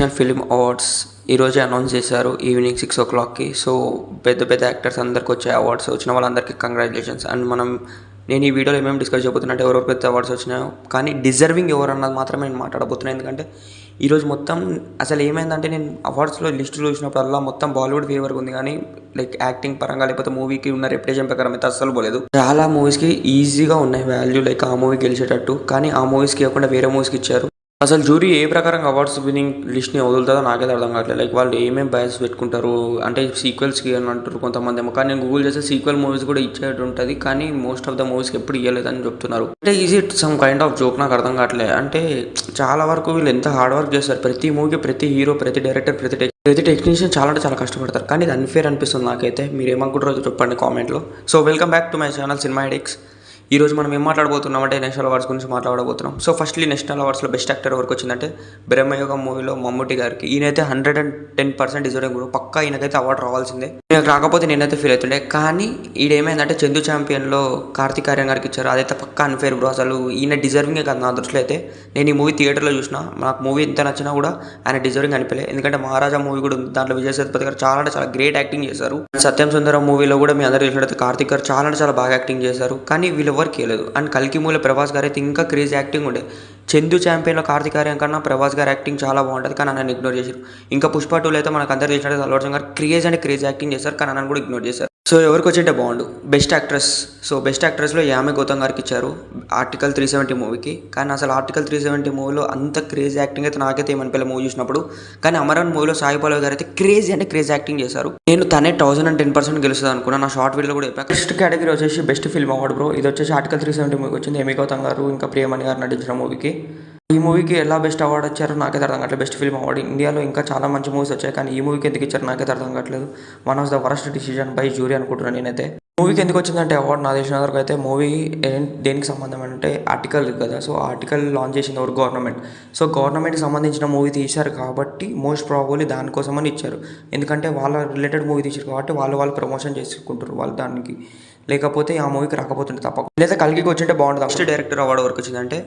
National film awards ఈరోజే announce చేశారు evening 6 o'clockకి. So పెద్ద పెద్ద యాక్టర్స్ అందరికి వచ్చే అవార్డ్స్ వచ్చిన వాళ్ళందరికీ కంగ్రాచులేషన్స్. అండ్ నేను ఈ వీడియోలో ఏమేమి డిస్కస్ చేయబోతున్నా అంటే ఎవరెవరికైతే అవార్డ్స్ వచ్చినాయో కానీ డిజర్వింగ్ ఎవరు అన్నది మాత్రమే నేను మాట్లాడబోతున్నాను. ఎందుకంటే ఈరోజు మొత్తం అసలు ఏమైందంటే నేను అవార్డ్స్లో లిస్టులు చూసినప్పుడల్లా మొత్తం బాలీవుడ్ ఫేవర్గా ఉంది, కానీ లైక్ యాక్టింగ్ పరంగా లేకపోతే మూవీకి ఉన్న రెప్యుటేషన్ ప్రకారం అయితే అస్సలు పోలేదు. చాలా మూవీస్కి ఈజీగా ఉన్నాయి వాల్యూ, లైక్ ఆ మూవీ గెలిచేటట్టు, కానీ ఆ మూవీస్కి ఇవ్వకుండా వేరే మూవీస్కి ఇచ్చారు. అసలు జ్యూరీ ఏ ప్రకారం అవార్డ్స్ విన్నింగ్ లిస్ట్ని వదులుతుందో నాకైతే అర్థం కావట్లేదు. లైక్ వాళ్ళు ఏమేమి బయాస్ పెట్టుకుంటారు అంటే సీక్వెల్స్కి అని అంటారు కొంతమంది ఏమో, కానీ నేను గూగుల్ చేస్తే సీక్వెల్ మూవీస్ కూడా ఇచ్చేట్టు ఉంటుంది, కానీ మోస్ట్ ఆఫ్ ద మూవీస్కి ఎప్పుడు ఇవ్వలేదని చెప్తున్నారు. అంటే is it some kind of joke? నాకు అర్థం కావట్లేదు. అంటే చాలా వరకు వీళ్ళు ఎంత హార్డ్ వర్క్ చేస్తారు, ప్రతి మూవీకి ప్రతి హీరో, ప్రతి డైరెక్టర్, ప్రతి టెక్నీషియన్ చాలా అంటే చాలా కష్టపడతారు, కానీ ఇది అన్ఫేర్ అనిపిస్తుంది నాకైతే. మీరు ఏమనుకుంటారో చెప్పండి కామెంట్లో. So welcome back to my channel cinema addicts. ఈరోజు మనం ఏం మాట్లాడబోతున్నాం అంటే నేషనల్ అవార్డ్స్ గురించి మాట్లాడబోతున్నాం. సో ఫస్ట్లీ నేషనల్ అవార్డ్స్లో బెస్ట్ యాక్టర్ ఎవరికి వచ్చిందంటే బ్రహ్మయుగం మూవీలో మమ్ముటి గారికి. ఈయనైతే 110% డిజర్వింగ్ కూడా, పక్కా ఈయనకైతే అవార్డు రావాల్సిందే. ఈయనకు రాకపోతే నేనైతే ఫీల్ అవుతుండే, కానీ ఈడేమైందంటే చందు ఛాంపియన్లో కార్తిక్ ఆర్యన్ గారికి ఇచ్చారు. అదైతే పక్కా అన్ఫేర్ బ్రో. అసలు ఈయన డిజర్వింగే కాదు నా దృష్టిలో అయితే. నేను ఈ మూవీ థియేటర్లో చూసిన, నాకు మూవీ ఎంత నచ్చినా కూడా ఆయన డిజర్వింగ్ అనిపించలేదు. ఎందుకంటే మహారాజా మూవీ కూడా ఉంది, దాంట్లో విజయ్ సేతుపతి గారు చాలా అంటే చాలా గ్రేట్ యాక్టింగ్ చేశారు. సత్యం సుందరం మూవీలో కూడా మీ అందరూ చూసినట్టు కార్తిక్ గారు చాలా అంటే చాలా బాగా యాక్టింగ్ చేశారు, కానీ వీళ్ళు ఎవరికి చేయలేదు. అండ్ కల్కి మూవీలో ప్రభాస్ గారు అయితే ఇంకా క్రేజీ యాక్టింగ్ ఉండే. చందు ఛాంపియన్లో కార్తిక్ ఆర్యన్ కన్నా ప్రభాస్ గారు యాక్టింగ్ చాలా బాగుంటుంది, కానీ నన్ను ఇగ్నోర్ చేశారు. ఇంకా పుష్ప 2లో అయితే మనకు అందరూ చేసినట్టు అల్లు అర్జున్ గారు క్రేజ్ యాక్టింగ్ చేశారు, కానీ నన్ను కూడా ఇగ్నోర్ చేశారు. సో ఎవరికి వచ్చింటే బాగుండు బెస్ట్ యాక్ట్రెస్. సో బెస్ట్ యాక్ట్రెస్లో యామి గౌతమ్ గారికి ఇచ్చారు ఆర్టికల్ 370 మూవీకి. కానీ అసలు ఆర్టికల్ 370 మూవీలో అంత క్రేజ్ యాక్టింగ్ అయితే నాకైతే ఏమనిపించలేదు మూవీ చూసినప్పుడు. కానీ అమరన్ మూవీలో సాయి పల్లవి గారు అయితే క్రేజ్ యాక్టింగ్ చేశారు. నేను తనే 1010% గెలుస్తుంది అనుకున్నా, నా షార్ట్ వీడియోలో కూడా చెప్పాను. నెక్స్ట్ కేటగిరీ వచ్చేసి బెస్ట్ ఫిల్మ్ అవార్డు బ్రో. ఇది వచ్చేసి ఆర్టికల్ 370 మూవీకి వచ్చింది. యామి గౌతమ్ గారు ఇంకా ప్రియమణి గారు నటించిన మూవీకి. ఈ మూవీకి ఎలా బెస్ట్ అవార్డు వచ్చారో నాకైతే అర్థం కావట్లేదు. బెస్ట్ ఫిల్మ్ అవార్డు ఇండియాలో ఇంకా చాలా మంచి మూవీస్ వచ్చాయి, కానీ ఈ మూవీకి ఎందుకు ఇచ్చారు నాకైతే అర్థం కావట్లేదు. One of the worst decision by jury అనుకుంటున్నాను నేనైతే. మూవీకి ఎందుకు వచ్చిందంటే అవార్డు నా తెలిసిన వరకు అయితే మూవీ దేనికి సంబంధం అంటే ఆర్టికల్ కదా. సో ఆర్టికల్ లాంచ్ చేసింది ఎవరు? గవర్నమెంట్. సో గవర్నమెంట్కి సంబంధించిన మూవీ తీశారు కాబట్టి మోస్ట్ ప్రాబబ్లీ దానికోసమని ఇచ్చారు. ఎందుకంటే వాళ్ళ రిలేటెడ్ మూవీ తీశారు కాబట్టి వాళ్ళు ప్రమోషన్ చేసుకుంటారు వాళ్ళు దానికి. లేకపోతే ఆ మూవీకి రాకపోతుంటే తప్పకుండా. లేదా కల్కి వచ్చింటే బాగుంటుంది. ఫస్ట్ డైరెక్టర్ అవార్డు వరకు వచ్చిందంటే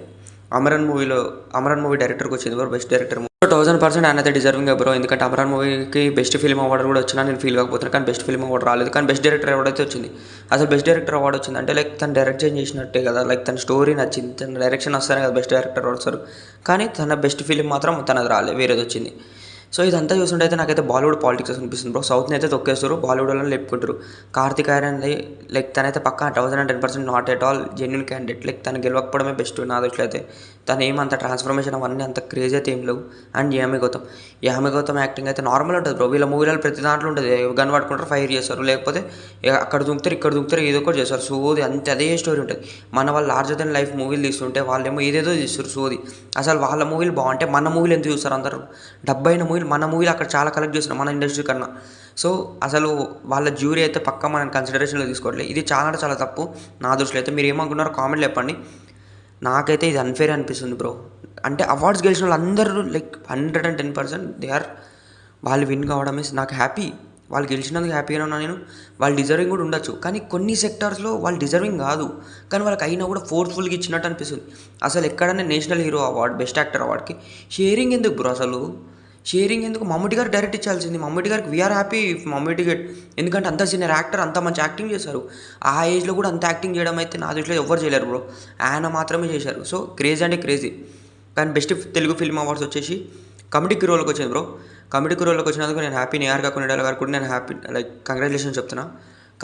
అమరన్ మూవీ డైరెక్టర్కి వచ్చింది బ్రో, బెస్ట్ డైరెక్టర్. 1000% ఆయన అయితే డిజర్వింగ్ బ్రో. ఎందుకంటే అమరన్ మూవీకి బెస్ట్ ఫిల్మ్ అవార్డు కూడా వచ్చినా నేను ఫీల్ కాకపోతున్నాను, కానీ బెస్ట్ ఫిల్మ్ అవార్డు రాలేదు. కానీ బెస్ట్ డైరెక్టర్ అవార్డు అయితే వచ్చింది. అసలు బెస్ట్ డైరెక్టర్ అవార్డు వచ్చింది అంటే లైక్ తను డైరెక్ట్ చేసినట్టే కదా, లైక్ తన స్టోరీ నచ్చింది, తన డైరెక్షన్ వస్తానే కదా బెస్ట్ డైరెక్టర్ వస్తారు. కానీ తన బెస్ట్ ఫిల్మ్ మాత్రం తనది రాలేదు, వేరేది వచ్చింది. సో ఇదంతా చూస్తుంటే అయితే నాకైతే బాలీవుడ్ పాలిటిక్స్ అనిపిస్తుంది బ్రో. సౌత్ని అయితే తొక్కేస్తారు, బాలీవుడ్ వాళ్ళని లేపుకుంటారు. కార్తిక్ ఆర్యన్ లైక్ తనైతే పక్కా 1010% not at all genuine candidate. Like తను గెలవకపోవడమే బెస్ట్ నా దృష్టిలో అయితే. తను ఏమంత ట్రాన్స్ఫర్మేషన్ అవన్నీ అంత క్రేజ్ అయితే ఏం లేవు. అండ్ యామి గౌతమ్ యాక్టింగ్ అయితే నార్మల్ ఉంటుంది బ్రో. వీళ్ళ మూవీలలో ప్రతి దాంట్లో ఉంటుంది, గన్ పట్టుకుంటారు, ఫైర్ చేస్తారు, లేకపోతే అక్కడ దుంకుతారు, ఇక్కడ దుంకుతారు, ఏదో ఒకటి చేస్తారు. సోది అంతే, అదే స్టోరీ ఉంటుంది. మన వాళ్ళు లార్జర్ దెన్ లైఫ్ మూవీలు తీస్తుంటే వాళ్ళేమో ఏదేదో తీస్తారు సోది. అసలు వాళ్ళ మూవీలు బాగుంటే మన మూవీలు ఎందుకు చూస్తారు అందరూ? 70 మూవీలు మన మూవీలు అక్కడ చాలా కలెక్ట్ చేస్తున్నారు మన ఇండస్ట్రీ కన్నా. సో అసలు వాళ్ళ జ్యూరీ అయితే పక్కా మనం కన్సిడరేషన్లో తీసుకోవట్లేదు. ఇది చాలా చాలా తప్పు నా దృష్టిలో అయితే. మీరు ఏమనుకున్నారో కామెంట్లో చెప్పండి. నాకైతే ఇది అన్ఫేర్ అనిపిస్తుంది బ్రో. అంటే అవార్డ్స్ గెలిచిన వాళ్ళు అందరూ లైక్ 110% వాళ్ళు విన్ కావడం ఇస్ నాకు హ్యాపీ. వాళ్ళు గెలిచినందుకు హ్యాపీగా ఉన్నా నేను. వాళ్ళు డిజర్వింగ్ కూడా ఉండొచ్చు, కానీ కొన్ని సెక్టార్స్లో వాళ్ళు డిజర్వింగ్ కాదు, కానీ వాళ్ళకి అయినా కూడా ఫోర్స్ఫుల్గా ఇచ్చినట్టు అనిపిస్తుంది. అసలు ఎక్కడైనా national hero award, best actor అవార్డుకి షేరింగ్ ఎందుకు బ్రో? అసలు షేరింగ్ ఎందుకు? మమ్ముటి గారు డైరెక్ట్ ఇచ్చాల్సింది. మమ్ముటి గారికి వీఆర్ హ్యాపీ మమ్ముటి గెట్, ఎందుకంటే అంత సీనియర్ యాక్టర్, అంత మంచి యాక్టింగ్ చేశారు. ఆ ఏజ్లో కూడా అంత యాక్టింగ్ చేయడం అయితే నా దృష్టిలో ఎవరు చేయలేరు బ్రో, ఆయన మాత్రమే చేశారు. సో క్రేజీ అంటే క్రేజీ. కానీ బెస్ట్ తెలుగు ఫిల్మ్ అవార్డ్స్ వచ్చేసి కమిటీకి రోల్కి వచ్చింది బ్రో. కమిటీకి రోల్కి వచ్చినందుకు నేను హ్యాపీ. నిహారిక కొనిడాల గారు కూడా నేను హ్యాపీ, లైక్ కంగ్రాచులేషన్స్ చెప్తున్నా.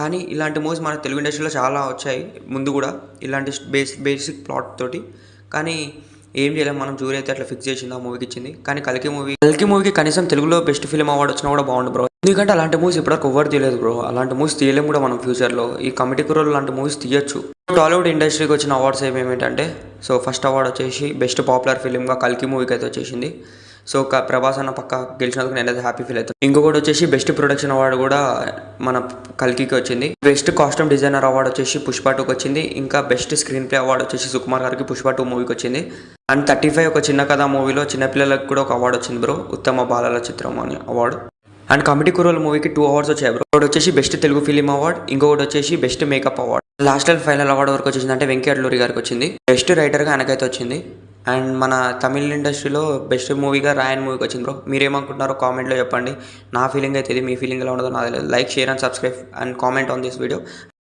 కానీ ఇలాంటి మూవీస్ మన తెలుగు ఇండస్ట్రీలో చాలా వచ్చాయి ముందు కూడా, ఇలాంటి బేసిక్ ప్లాట్ తోటి. కానీ ఏం చేయలేము మనం, జ్యూరీ అయితే అట్లా ఫిక్స్ చేసింది, ఆ మూవీకి ఇచ్చింది. కానీ కల్కి మూవీకి కనీసం తెలుగులో బెస్ట్ ఫిల్మ్ అవార్డు వచ్చినా కూడా బాగుండు బ్రో. ఎందుకంటే అలాంటి మూవీస్ ఇప్పటివరకు ఎవరు తీయలేదు బ్రో. అలాంటి మూవీస్ తీయలేము కూడా మనం ఫ్యూచర్లో. ఈ కమిటీకి రోల్ లాంటి మూవీస్ తీయచ్చు. టాలీవుడ్ ఇండస్ట్రీకి వచ్చిన అవార్డ్స్ ఏమేమిటంటే, సో ఫస్ట్ అవార్డు వచ్చేసి బెస్ట్ పాపులర్ ఫిల్మ్గా కల్కి మూవీకి అయితే వచ్చేసింది. సో ప్రభాస్ అన్న పక్క గెలిచినందుకు నేనైతే హ్యాపీ ఫీల్ అవుతాను. ఇంకొకటి వచ్చేసి బెస్ట్ ప్రొడక్షన్ అవార్డు కూడా మన కల్కికి వచ్చింది. బెస్ట్ కాస్ట్యూమ్ డిజైనర్ అవార్డు వచ్చేసి పుష్ప 2కి వచ్చింది. ఇంకా బెస్ట్ స్క్రీన్ ప్లే అవార్డు వచ్చేసి సుకుమార్ గారికి పుష్ప 2 మూవీకి వచ్చింది. అండ్ 35 ఒక చిన్న కథ మూవీలో చిన్నపిల్లలకు కూడా ఒక అవార్డు వచ్చింది బ్రో, ఉత్తమ బాలల చిత్రం అని అవార్డు. అండ్ కమిటీ కుర్రోల్ మూవీకి 2 అవార్డ్స్ వచ్చాయి బ్రో. ఒకటి వచ్చేసి బెస్ట్ తెలుగు ఫిలిం అవార్డ్, ఇంకొకటి వచ్చేసి best makeup award. Last and final award వరకు వచ్చేసింది అంటే వెంకయ్య అడ్లూరి గారికి వచ్చింది. బెస్ట్ రైటర్గా ఆయనకైతే వచ్చింది. అండ్ మన తమిళ్ ఇండస్ట్రీలో బెస్ట్ మూవీగా రాయన్ మూవీకి వచ్చింది బ్రో. మీరేమనుకుంటున్నారో కామెంట్లో చెప్పండి. నా ఫీలింగ్ అయితే ఇది. మీ ఫీలింగ్ ఎలా ఉండదో నాకు తెలియదు. Like, share and subscribe and comment on this video.